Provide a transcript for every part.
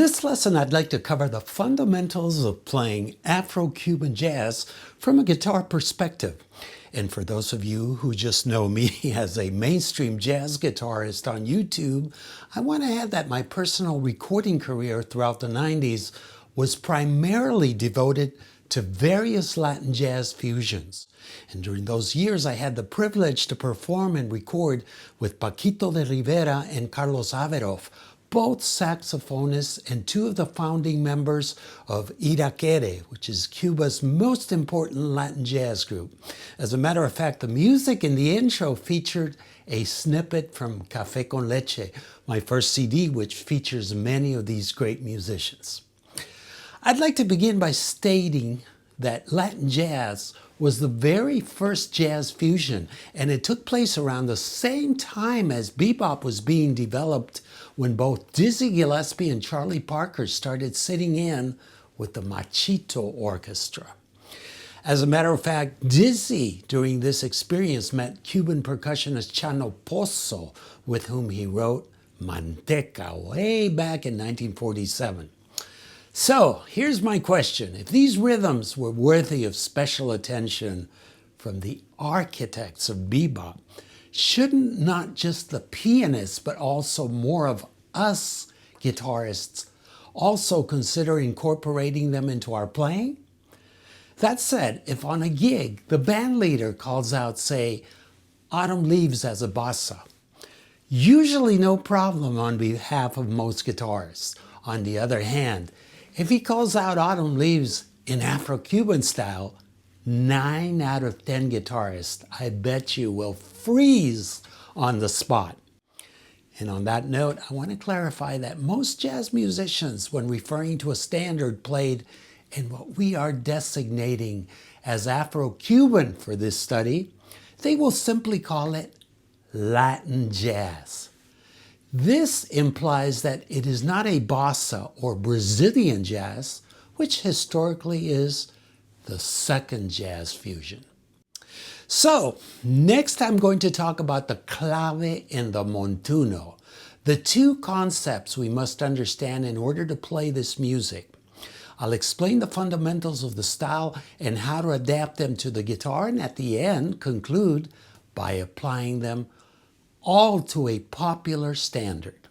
this lesson, I'd like to cover the fundamentals of playing Afro-Cuban jazz from a guitar perspective. And for those of you who just know me as a mainstream jazz guitarist on YouTube, I want to add that my personal recording career throughout the 90s was primarily devoted to various Latin jazz fusions. And during those years, I had the privilege to perform and record with Paquito de Rivera and Carlos Averof, both saxophonists and two of the founding members of Irakere, which is Cuba's most important Latin jazz group. As a matter of fact, the music in the intro featured a snippet from Café con Leche, my first CD, which features many of these great musicians. I'd like to begin by stating that Latin jazz was the very first jazz fusion, and it took place around the same time as bebop was being developed, when both Dizzy Gillespie and Charlie Parker started sitting in with the Machito Orchestra. As a matter of fact, Dizzy during this experience met Cuban percussionist Chano Pozo, with whom he wrote Manteca way back in 1947. So here's my question. If these rhythms were worthy of special attention from the architects of bebop, shouldn't not just the pianists, but also more of us guitarists also consider incorporating them into our playing? That said, if on a gig the band leader calls out, say, Autumn Leaves as a bossa, usually no problem on behalf of most guitarists. On the other hand, if he calls out Autumn Leaves in Afro-Cuban style, 9 out of 10 guitarists, I bet you, will freeze on the spot. And on that note, I want to clarify that most jazz musicians, when referring to a standard played in what we are designating as Afro-Cuban for this study, they will simply call it Latin jazz. This implies that it is not a bossa or Brazilian jazz, which historically is the second jazz fusion. So, next I'm going to talk about the clave and the montuno, the two concepts we must understand in order to play this music. I'll explain the fundamentals of the style and how to adapt them to the guitar, and at the end conclude by applying them all to a popular standard.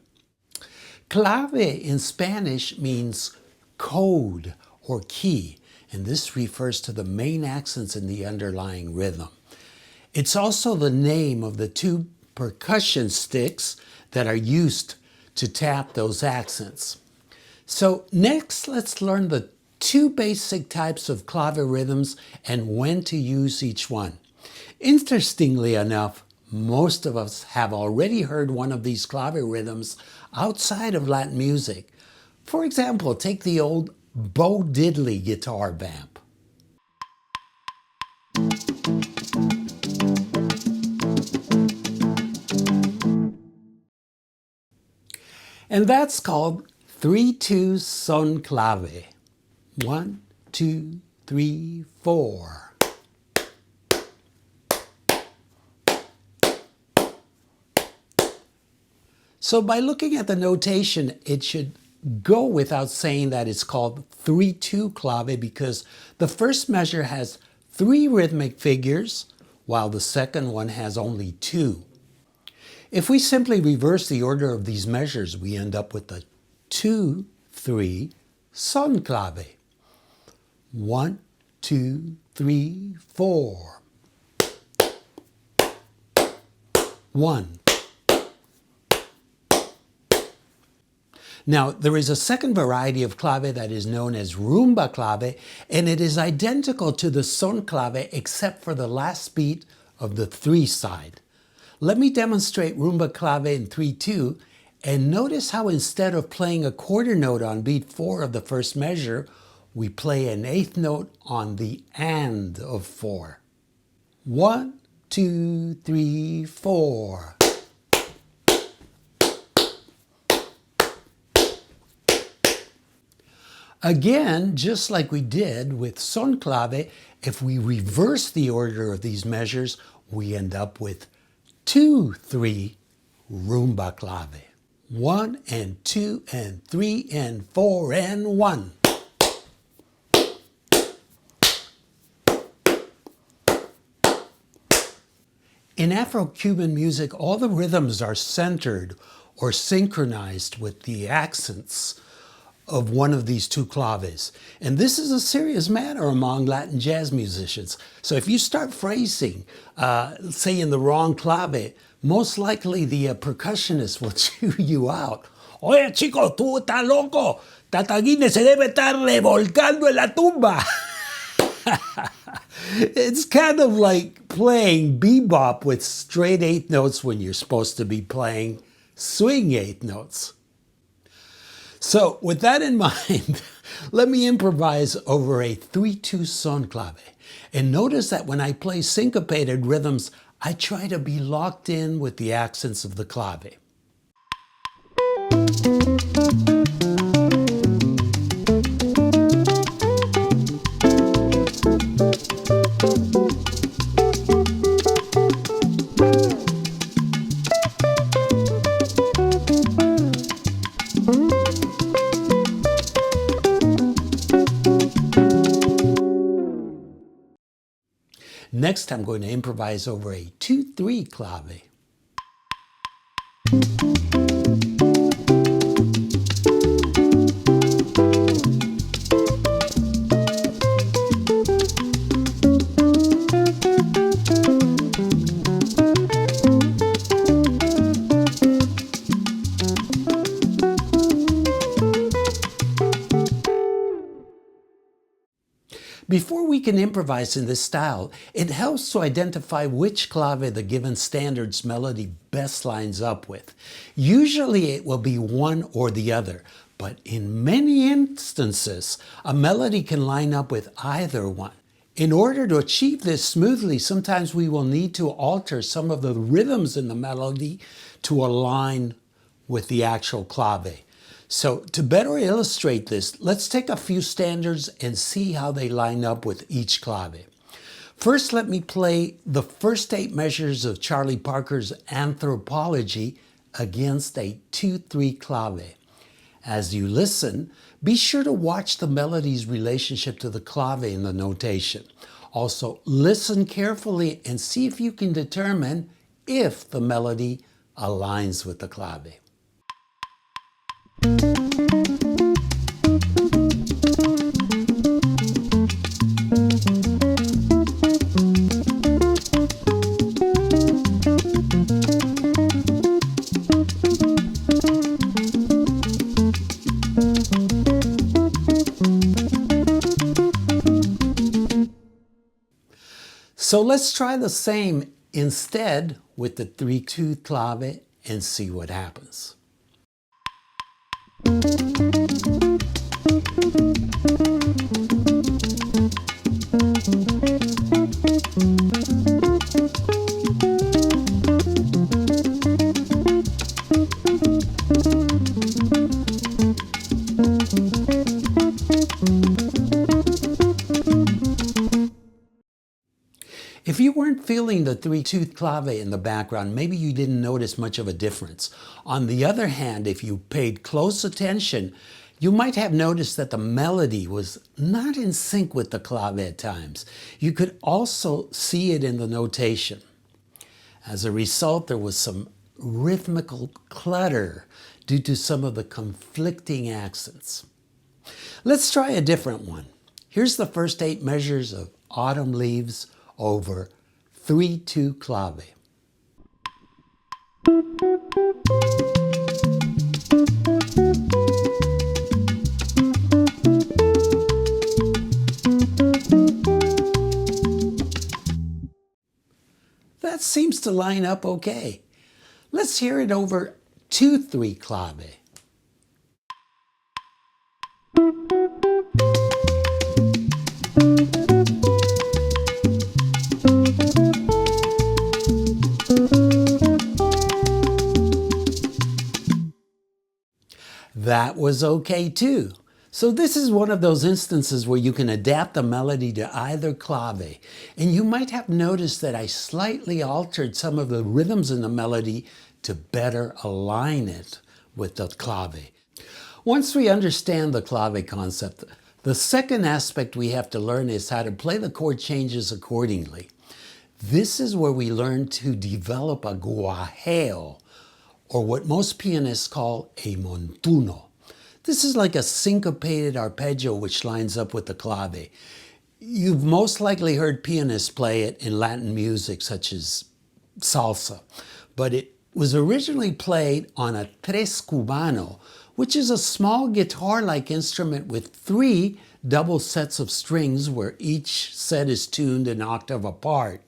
Clave in Spanish means code or key, and this refers to the main accents in the underlying rhythm. It's also the name of the two percussion sticks that are used to tap those accents. So next, let's learn the two basic types of clave rhythms and when to use each one. Interestingly enough, most of us have already heard one of these clave rhythms outside of Latin music. For example, take the old Bo Diddley guitar vamp. And that's called 3-2 son clave. 1, 2, 3, 4. So by looking at the notation, it should go without saying that it's called 3-2 clave because the first measure has 3 rhythmic figures, while the second one has only 2. If we simply reverse the order of these measures, we end up with the 2-3 son clave. 1, 2, 3, 4. 1. Now, there is a second variety of clave that is known as rumba clave, and it is identical to the son clave except for the last beat of the 3 side. Let me demonstrate rumba clave in 3-2, and notice how instead of playing a quarter note on beat 4 of the first measure, we play an 8th note on the and of 4. 1, 2, 3, 4. Again, just like we did with son clave, if we reverse the order of these measures, we end up with 2-3 rumba clave. 1 and 2 and 3 and 4 and 1. In Afro-Cuban music, all the rhythms are centered or synchronized with the accents of one of these two claves. And this is a serious matter among Latin jazz musicians. So if you start phrasing, say in the wrong clave, most likely the percussionist will chew you out. Oye, chico, tú estás loco. Tataguine se debe estar revolcando en la tumba. It's kind of like playing bebop with straight eighth notes when you're supposed to be playing swing eighth notes. So with that in mind, let me improvise over a 3-2 son clave. And notice that when I play syncopated rhythms, I try to be locked in with the accents of the clave. Next, I'm going to improvise over a 2-3 clave. Before we can improvise in this style, it helps to identify which clave the given standards melody best lines up with. Usually it will be one or the other, but in many instances, a melody can line up with either one. In order to achieve this smoothly, sometimes we will need to alter some of the rhythms in the melody to align with the actual clave. So to better illustrate this, let's take a few standards and see how they line up with each clave. First, let me play the first 8 measures of Charlie Parker's Anthropology against a 2-3 clave. As you listen, be sure to watch the melody's relationship to the clave in the notation. Also, listen carefully and see if you can determine if the melody aligns with the clave. So let's try the same instead with the 3-2 clave and see what happens. If you weren't feeling the 3-2 clave in the background, maybe you didn't notice much of a difference. On the other hand, if you paid close attention, you might have noticed that the melody was not in sync with the clave at times. You could also see it in the notation. As a result, there was some rhythmical clutter due to some of the conflicting accents. Let's try a different one. Here's the first 8 measures of Autumn Leaves over 3-2 clave. That seems to line up okay. Let's hear it over 2-3 clave. That was okay too. So this is one of those instances where you can adapt the melody to either clave. And you might have noticed that I slightly altered some of the rhythms in the melody to better align it with the clave. Once we understand the clave concept, the second aspect we have to learn is how to play the chord changes accordingly. This is where we learn to develop a guajeo, or what most pianists call a montuno. This is like a syncopated arpeggio which lines up with the clave. You've most likely heard pianists play it in Latin music such as salsa, but it was originally played on a tres cubano, which is a small guitar-like instrument with 3 double sets of strings where each set is tuned an octave apart.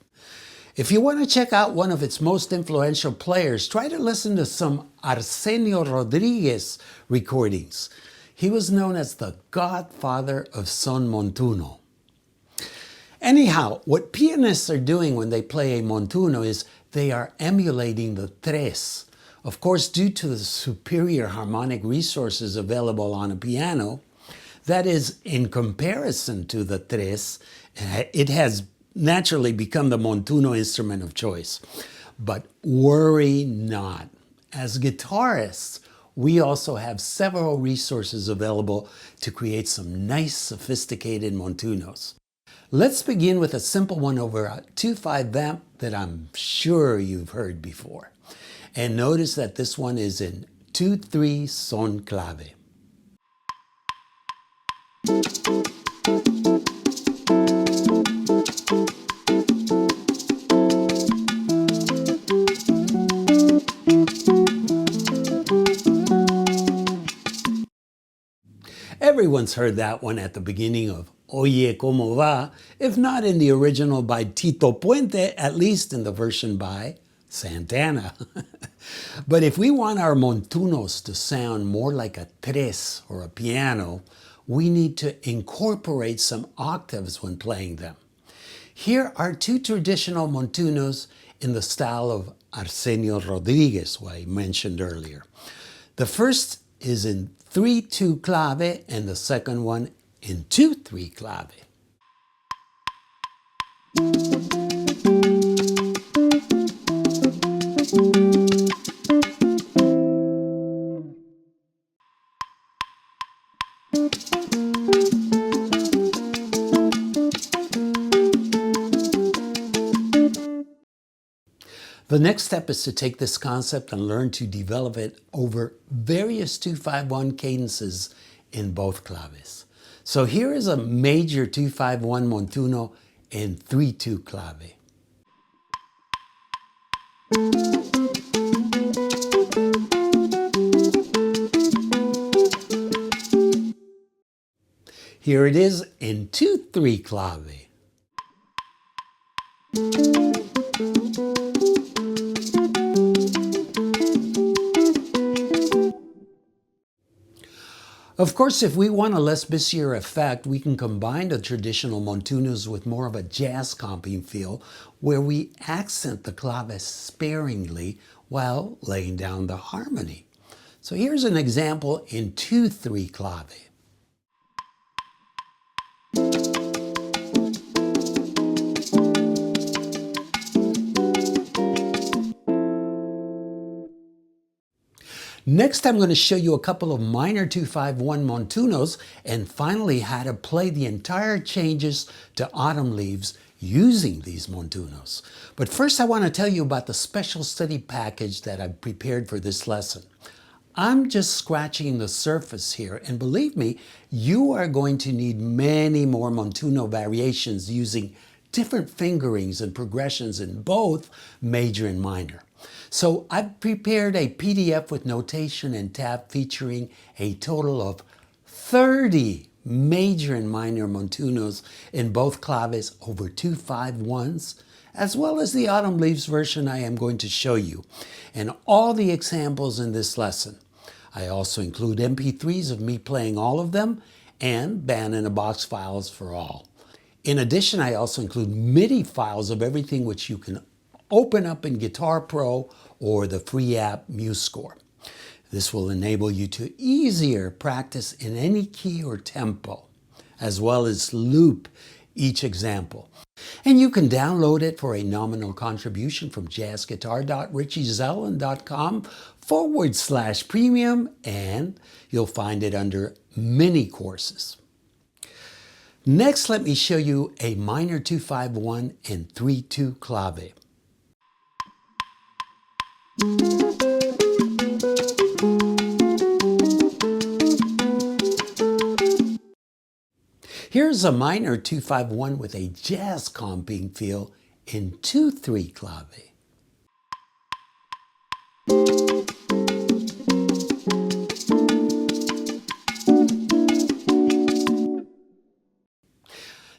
If you want to check out one of its most influential players, try to listen to some Arsenio Rodriguez recordings. He was known as the godfather of son montuno. Anyhow, what pianists are doing when they play a montuno is they are emulating the tres. Of course, due to the superior harmonic resources available on a piano, that is, in comparison to the tres, it has naturally become the montuno instrument of choice. But worry not. As guitarists, we also have several resources available to create some nice, sophisticated montunos. Let's begin with a simple one over a 2.5 amp that I'm sure you've heard before. And notice that this one is in 2-3 son clave. Everyone's heard that one at the beginning of Oye Como Va, if not in the original by Tito Puente, at least in the version by Santana. But if we want our montunos to sound more like a tres or a piano, we need to incorporate some octaves when playing them. Here are 2 traditional montunos in the style of Arsenio Rodriguez, who I mentioned earlier. The first is in 3-2 clave and the second one in 2-3 clave. The next step is to take this concept and learn to develop it over various 2-5-1 cadences in both claves. So here is a major 2-5-1 montuno in 3-2 clave. Here it is in 2-3 clave. Of course, if we want a less busier effect, we can combine the traditional montunos with more of a jazz comping feel, where we accent the clave sparingly while laying down the harmony. So here's an example in 2-3 clave. Next, I'm going to show you a couple of minor 2-5-1 montunos and finally how to play the entire changes to Autumn Leaves using these montunos. But first, I want to tell you about the special study package that I've prepared for this lesson. I'm just scratching the surface here, and believe me, you are going to need many more montuno variations using different fingerings and progressions in both major and minor. So I've prepared a PDF with notation and tab featuring a total of 30 major and minor montunos in both claves over 2-5-1s, as well as the Autumn Leaves version I am going to show you, and all the examples in this lesson. I also include MP3s of me playing all of them and band-in-a-box files for all. In addition, I also include MIDI files of everything which you can open up in Guitar Pro or the free app MuseScore. This will enable you to easier practice in any key or tempo, as well as loop each example. And you can download it for a nominal contribution from jazzguitar.richieZellen.com/premium, and you'll find it under mini courses. Next, let me show you a minor 2-5-1 and 3-2 clave. Here's a minor 2-5-1 with a jazz comping feel in 2-3 clave.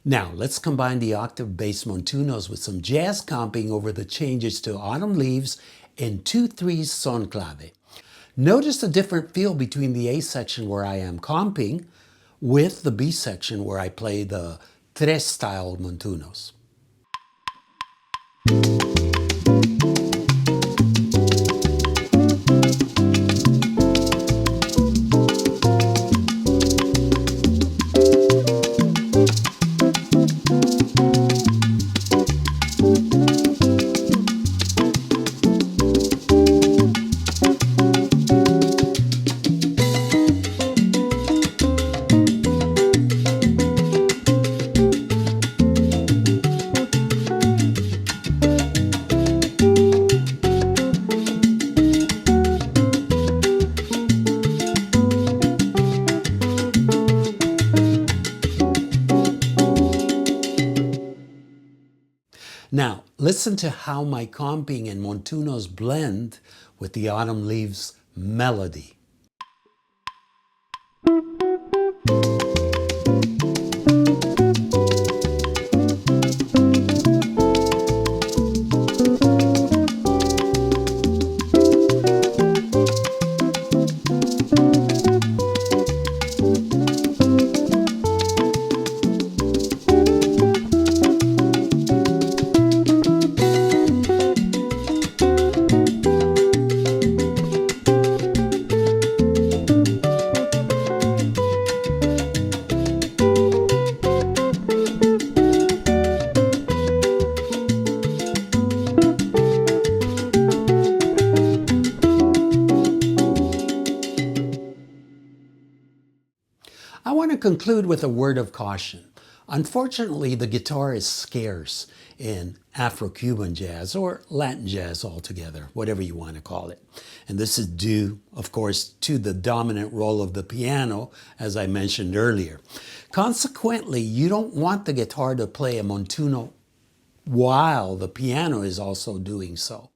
Now, let's combine the octave bass montunos with some jazz comping over the changes to autumn leaves in 2-3 son clave. Notice the different feel between the A section where I am comping with the B section where I play the tres style montunos. Now, listen to how my comping and montunos blend with the autumn leaves melody. I want to conclude with a word of caution. Unfortunately, the guitar is scarce in Afro-Cuban jazz or Latin jazz altogether, whatever you want to call it. And this is due, of course, to the dominant role of the piano, as I mentioned earlier. Consequently, you don't want the guitar to play a montuno while the piano is also doing so.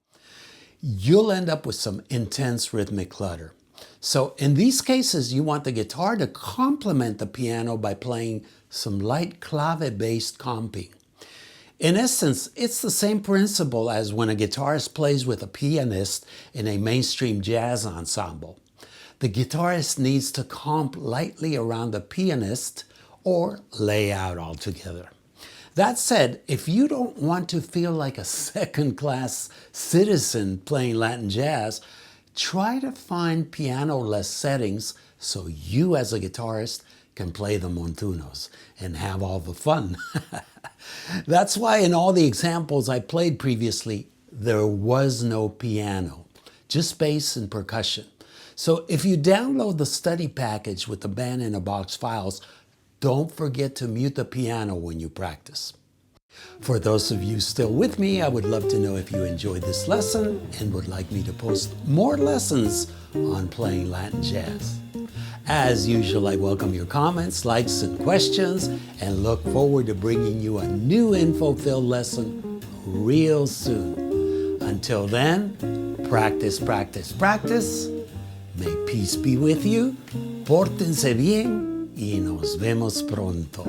You'll end up with some intense rhythmic clutter. So in these cases, you want the guitar to complement the piano by playing some light clave-based comping. In essence, it's the same principle as when a guitarist plays with a pianist in a mainstream jazz ensemble. The guitarist needs to comp lightly around the pianist or lay out altogether. That said, if you don't want to feel like a second-class citizen playing Latin jazz, try to find piano-less settings so you as a guitarist can play the montunos and have all the fun. That's why in all the examples I played previously, there was no piano, just bass and percussion. So if you download the study package with the Band in a Box files, don't forget to mute the piano when you practice. For those of you still with me, I would love to know if you enjoyed this lesson and would like me to post more lessons on playing Latin jazz. As usual, I welcome your comments, likes, and questions, and look forward to bringing you a new info-filled lesson real soon. Until then, practice, practice, practice. May peace be with you. Pórtense bien y nos vemos pronto.